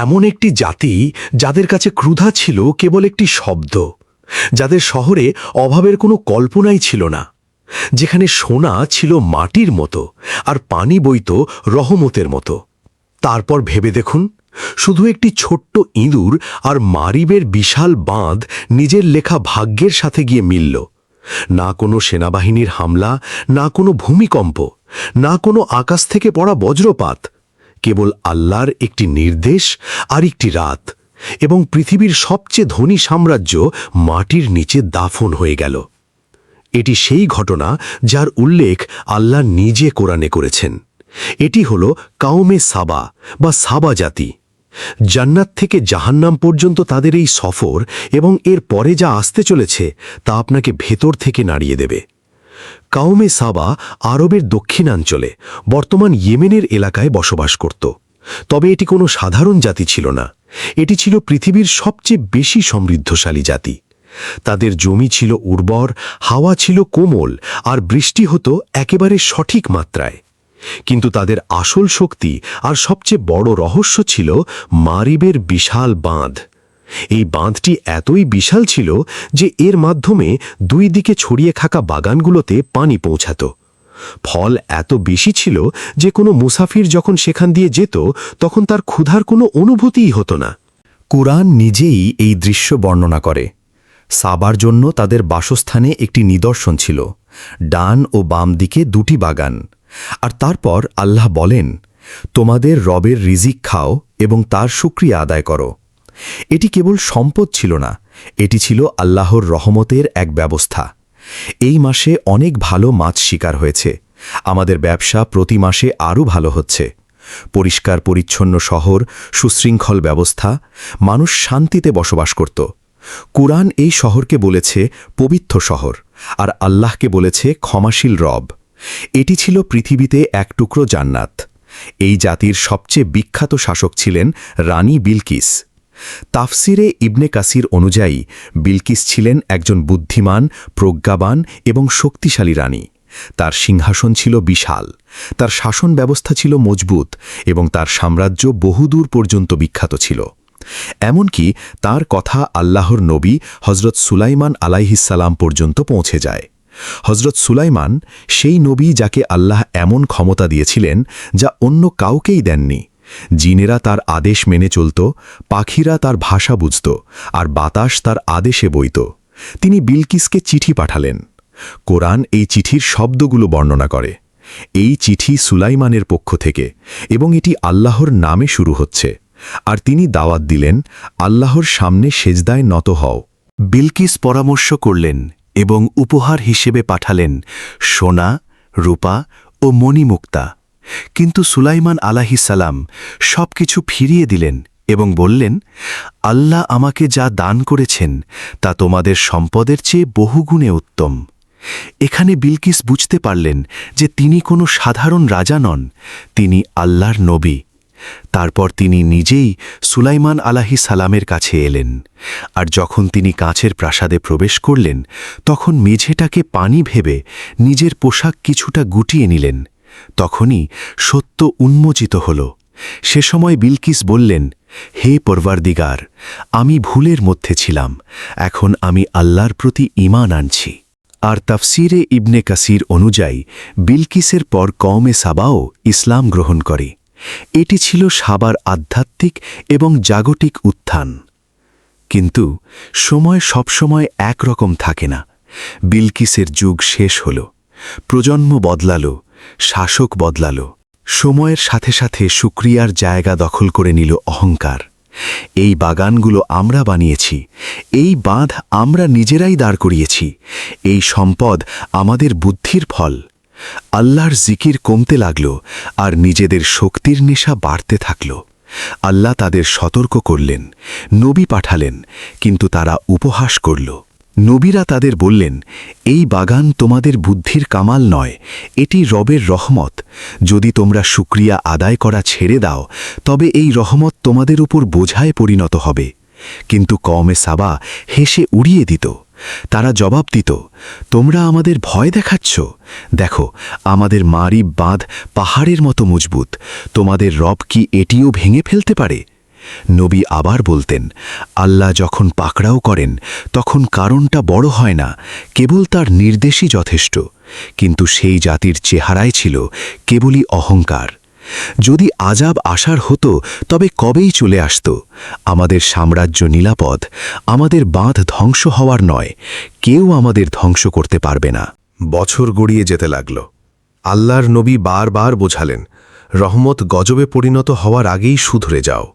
এমন একটি জাতি যাদের কাছে ক্রুধা ছিল কেবল একটি শব্দ, যাদের শহরে অভাবের কোনো কল্পনাই ছিল না, যেখানে সোনা ছিল মাটির মতো আর পানি বইত রহমতের মতো। তারপর ভেবে দেখুন, শুধু একটি ছোট্ট ইঁদুর আর মারিবের বিশাল বাঁধ নিজের লেখা ভাগ্যের সাথে গিয়ে মিলল। না কোনো সেনাবাহিনীর হামলা, না কোনো ভূমিকম্প, না কোনো আকাশ থেকে পড়া বজ্রপাত, কেবল আল্লাহর একটি নির্দেশ আর একটি রাত, এবং পৃথিবীর সবচেয়ে ধনী সাম্রাজ্য মাটির নিচে দাফন হয়ে গেল। এটি সেই ঘটনা যার উল্লেখ আল্লাহ নিজে কোরআনে করেছেন। এটি হল কাউমে সাবা বা সাবা জাতি। জান্নাত থেকে জাহান্নাম পর্যন্ত তাদের এই সফর এবং এর পরে যা আসতে চলেছে তা আপনাকে ভেতর থেকে নাড়িয়ে দেবে। কাউমে সাবা আরবের দক্ষিণাঞ্চলে বর্তমান ইয়েমেনের এলাকায় বসবাস করত। তবে এটি কোনো সাধারণ জাতি ছিল না, এটি ছিল পৃথিবীর সবচেয়ে বেশি সমৃদ্ধশালী জাতি। তাদের জমি ছিল উর্বর, হাওয়া ছিল কোমল, আর বৃষ্টি হতো একেবারে সঠিক মাত্রায়। কিন্তু তাদের আসল শক্তি আর সবচেয়ে বড় রহস্য ছিল মারিবের বিশাল বাঁধ। এই বাঁধটি এতই বিশাল ছিল যে এর মাধ্যমে দুই দিকে ছড়িয়ে থাকা বাগানগুলোতে পানি পৌঁছাত। ফল এত বেশি ছিল যে কোনো মুসাফির যখন সেখান দিয়ে যেত তখন তার ক্ষুধার কোনো অনুভূতিই হতো না। কুরআন নিজেই এই দৃশ্য বর্ণনা করে। সাবার জন্য তাদের বাসস্থানে একটি নিদর্শন ছিল, ডান ও বাম দিকে দুটি বাগান। আর তারপর আল্লাহ বলেন, তোমাদের রবের রিজিক খাও এবং তার শুকরিয়া আদায় করো। এটি কেবল সম্পদ ছিল না, এটি ছিল আল্লাহর রহমতের এক ব্যবস্থা। এই মাসে অনেক ভালো মাছ শিকার হয়েছে, আমাদের ব্যবসা প্রতি মাসে আরও ভালো হচ্ছে। পরিষ্কার পরিচ্ছন্ন শহর, সুশৃঙ্খল ব্যবস্থা, মানুষ শান্তিতে বসবাস করত। কুরআন এই শহরকে বলেছে পবিত্র শহর, আর আল্লাহকে বলেছে ক্ষমাশীল রব। এটি ছিল পৃথিবীতে এক টুকরো জান্নাত। এই জাতির সবচেয়ে বিখ্যাত শাসক ছিলেন রানী বিলকিস। তাফসিরে ইবনে কাসির অনুযায়ী বিলকিস ছিলেন একজন বুদ্ধিমান, প্রজ্ঞাবান এবং শক্তিশালী রানী। তার সিংহাসন ছিল বিশাল, তার শাসন ব্যবস্থা ছিল মজবুত এবং তার সাম্রাজ্য বহুদূর পর্যন্ত বিখ্যাত ছিল। এমনকি তার কথা আল্লাহর নবী হজরত সুলাইমান আলাইহিসসালাম পর্যন্ত পৌঁছে যায়। হজরত সুলাইমান সেই নবী যাকে আল্লাহ এমন ক্ষমতা দিয়েছিলেন যা অন্য কাউকেই দেননি। জিনেরা তার আদেশ মেনে চলত, পাখিরা তার ভাষা বুঝত, আর বাতাস তার আদেশে বইত। তিনি বিলকিসকে চিঠি পাঠালেন। কোরআন এই চিঠির শব্দগুলো বর্ণনা করে। এই চিঠি সুলাইমানের পক্ষ থেকে, এবং এটি আল্লাহর নামে শুরু হচ্ছে। আর তিনি দাওয়াত দিলেন, আল্লাহর সামনে সেজদায় নত হও। বিলকিস পরামর্শ করলেন এবং উপহার হিসেবে পাঠালেন সোনা, রূপা ও মণিমুক্তা। কিন্তু সুলাইমান আলাইহিসসালাম সবকিছু ফিরিয়ে দিলেন এবং বললেন, আল্লাহ আমাকে যা দান করেছেন তা তোমাদের সম্পদের চেয়ে বহুগুণে উত্তম। এখানে বিলকিস বুঝতে পারলেন যে তিনি কোনো সাধারণ রাজা নন, তিনি আল্লাহর নবী। তারপর তিনি নিজেই সুলাইমান আলাইহিসসালামের কাছে এলেন, আর যখন তিনি কাঁচের প্রাসাদে প্রবেশ করলেন তখন মেঝেটাকে পানি ভেবে নিজের পোশাক কিছুটা গুটিয়ে নিলেন। তখনই সত্য উন্মোচিত হল। সে সময় বিলকিস বললেন, হে পরওয়ারদিগার, আমি ভুলের মধ্যে ছিলাম, এখন আমি আল্লাহর প্রতি ঈমান আনছি। আর তাফসিরে ইবনে কাসির অনুযায়ী বিলকিসের পর কওমে সাবাও ইসলাম গ্রহণ করে। এটি ছিল সাবার আধ্যাত্মিক এবং জাগতিক উত্থান। কিন্তু সময় সবসময় একরকম থাকে না। বিলকিসের যুগ শেষ হল, প্রজন্ম বদলালো, শাসক বদলালো। সময়ের সাথে সাথে শুকরিয়ার জায়গা দখল করে নিল অহংকার। এই বাগানগুলো আমরা বানিয়েছি, এই বাঁধ আমরা নিজেরাই দাঁড় করিয়েছি, এই সম্পদ আমাদের বুদ্ধির ফল। আল্লাহর জিকির কমতে লাগল, আর নিজেদের শক্তির নেশা বাড়তে থাকল। আল্লাহ তাদের সতর্ক করলেন, নবী পাঠালেন, কিন্তু তারা উপহাস করল। নবীরা তাদের বললেন, এই বাগান তোমাদের বুদ্ধির কামাল নয়, এটি রবের রহমত। যদি তোমরা শুকরিয়া আদায় করা ছেড়ে দাও তবে এই রহমত তোমাদের উপর বোঝায় পরিণত হবে। কিন্তু কওমে সাবা হেসে উড়িয়ে দিত। তারা জবাব দিত, তোমরা আমাদের ভয় দেখাচ্ছ? দেখো, আমাদের মারিব বাঁধ পাহাড়ের মতো মজবুত, তোমাদের রব কি এটিও ভেঙে ফেলতে পারে? নবী আবার বলতেন, আল্লাহ যখন পাকড়াও করেন তখন কারণটা বড় হয় না, কেবল তার নির্দেশই যথেষ্ট। কিন্তু সেই জাতির চেহারায় ছিল কেবলই অহংকার। যদি আযাব আসার হতো তবে কবেই চলে আসত। আমাদের সাম্রাজ্য নিরাপদ, আমাদের বাঁধ ধ্বংস হওয়ার নয়, কেউ আমাদের ধ্বংস করতে পারবে না। বছর গড়িয়ে যেতে লাগল। আল্লাহর নবী বারবার বোঝালেন, রহমত গজবে পরিণত হওয়ার আগেই শুধরে যাও।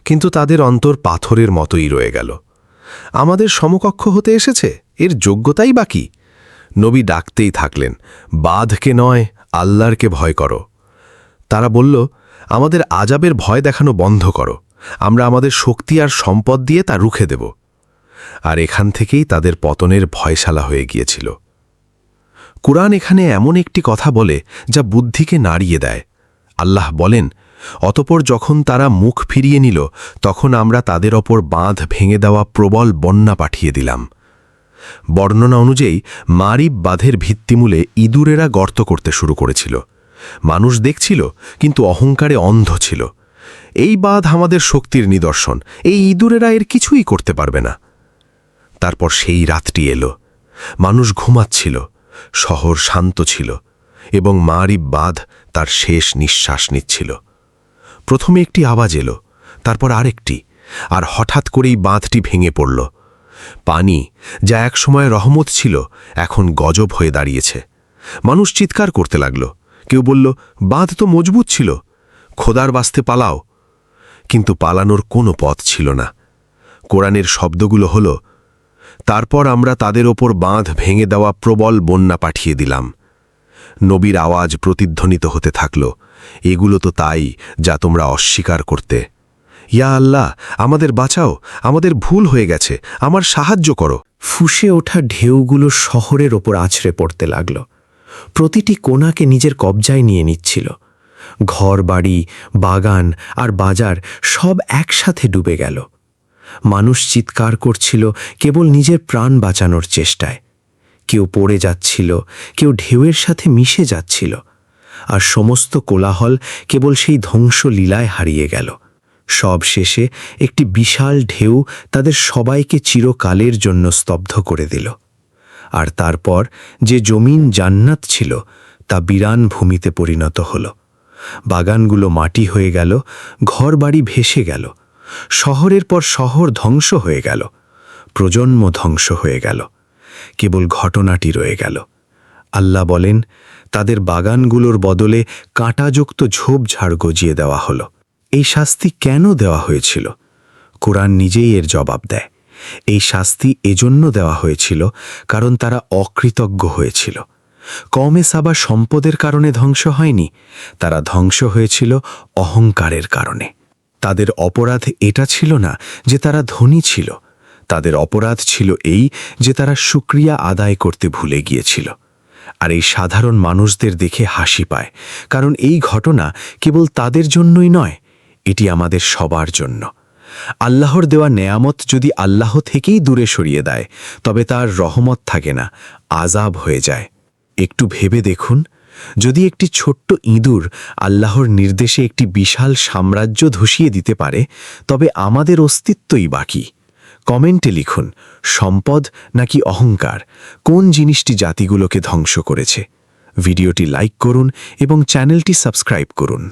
কিন্তু তাদের অন্তর পাথরের মতোই রয়ে গেল। আমাদের সমকক্ষ হতে এসেছে, এর যোগ্যতাই বাকি। নবী ডাকতেই থাকলেন, বাঁধকে নয়, আল্লাহরকে ভয় করো। তারা বলল, আমাদের আযাবের ভয় দেখানো বন্ধ করো, আমরা আমাদের শক্তি আর সম্পদ দিয়ে তা রুখে দেব। আর এখান থেকেই তাদের পতনের ভয়শালা হয়ে গিয়েছিল। কুরআন এখানে এমন একটি কথা বলে যা বুদ্ধিকে নাড়িয়ে দেয়। আল্লাহ বলেন, অতপর যখন তারা মুখ ফিরিয়ে নিল তখন আমরা তাদের ওপর বাঁধ ভেঙে দেওয়া প্রবল বন্যা পাঠিয়ে দিলাম। বর্ণনা অনুযায়ী মারিব বাঁধের ভিত্তিমূলে ইঁদুরেরা গর্ত করতে শুরু করেছিল। মানুষ দেখছিল কিন্তু অহংকারে অন্ধ ছিল। এই বাঁধ আমাদের শক্তির নিদর্শন, এই ইঁদুরেরা এর কিছুই করতে পারবে না। তারপর সেই রাতটি এলো। মানুষ ঘুমাচ্ছিল, শহর শান্ত ছিল এবং মারিব বাঁধ তার শেষ নিঃশ্বাস নিচ্ছিল। প্রথমে একটি আওয়াজ এলো, তারপর আরেকটি, আর হঠাৎ করেই বাঁধটি ভেঙে পড়ল। পানি, যা একসময় রহমত ছিল, এখন গজব হয়ে দাঁড়িয়েছে। মানুষ চিৎকার করতে লাগল। কেউ বলল, বাঁধ তো মজবুত ছিল, খোদার বাস্তে পালাও। কিন্তু পালানোর কোনো পথ ছিল না। কোরআনের শব্দগুলো হল, তারপর আমরা তাদের ওপর বাঁধ ভেঙে দেওয়া প্রবল বন্যা পাঠিয়ে দিলাম। নবীর আওয়াজ প্রতিধ্বনিত হতে থাকল, এগুলো তো তাই যা তোমরা অস্বীকার করতে। ইয়া আল্লাহ, আমাদের বাঁচাও, আমাদের ভুল হয়ে গেছে, আমার সাহায্য করো। ফুঁসে ওঠা ঢেউগুলো শহরের ওপর আছড়ে পড়তে লাগল। প্রতিটি কোণাকে নিজের কবজায় নিয়ে নিচ্ছিল। ঘর বাড়ি, বাগান আর বাজার সব একসাথে ডুবে গেল। মানুষ চিৎকার করছিল কেবল নিজের প্রাণ বাঁচানোর চেষ্টায়। কেউ পড়ে যাচ্ছিল, কেউ ঢেউয়ের সাথে মিশে যাচ্ছিল, আর সমস্ত কোলাহল কেবল সেই ধ্বংসলীলায় হারিয়ে গেল। সব শেষে একটি বিশাল ঢেউ তাদের সবাইকে চিরকালের জন্য স্তব্ধ করে দিল। আর তারপর যে জমিন জান্নাত ছিল তা বিরান ভূমিতে পরিণত হল। বাগানগুলো মাটি হয়ে গেল, ঘরবাড়ি ভেসে গেল, শহরের পর শহর ধ্বংস হয়ে গেল, প্রজন্ম ধ্বংস হয়ে গেল। কেবল ঘটনাটি রয়ে গেল। আল্লাহ বলেন, তাদের বাগানগুলোর বদলে কাঁটাযুক্ত ঝোপঝাড় গজিয়ে দেওয়া হলো। এই শাস্তি কেন দেওয়া হয়েছিল? কোরআন নিজেই এর জবাব দেয়। এই শাস্তি এজন্য দেওয়া হয়েছিল কারণ তারা অকৃতজ্ঞ হয়েছিল। কওমে সাবা সম্পদের কারণে ধ্বংস হয়নি, তারা ধ্বংস হয়েছিল অহংকারের কারণে। তাদের অপরাধ এটা ছিল না যে তারা ধনী ছিল, তাদের অপরাধ ছিল এই যে তারা শুকরিয়া আদায় করতে ভুলে গিয়েছিল। আর এই সাধারণ মানুষদের দেখে হাসি পায়, কারণ এই ঘটনা কেবল তাদের জন্যই নয়, এটি আমাদের সবার জন্য। আল্লাহর দেওয়া নেয়ামত যদি আল্লাহ থেকেই দূরে সরিয়ে দেয় তবে তার রহমত থাকে না, আযাব হয়ে যায়। একটু ভেবে দেখুন, যদি একটি ছোট্ট ইঁদুর আল্লাহর নির্দেশে একটি বিশাল সাম্রাজ্য ধসিয়ে দিতে পারে, তবে আমাদের অস্তিত্বই বাকি। কমেন্টে লিখুন, সম্পদ নাকি অহংকার, কোন জিনিসটি জাতিগুলোকে ধ্বংস করেছে? ভিডিওটি লাইক করুন এবং চ্যানেলটি সাবস্ক্রাইব করুন।